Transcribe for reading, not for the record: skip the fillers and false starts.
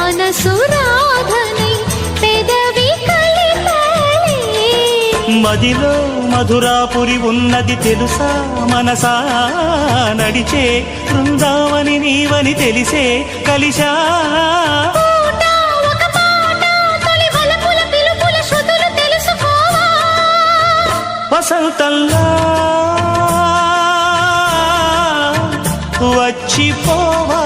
మనసు రాధనై పెదవి కలిపలే. మదిలో మధురాపురి ఉన్నది తెలుసా మనసా, నడిచే బృందావని నీవని తెలిసే కలిశా. వసంతంలా వచ్చిపోవా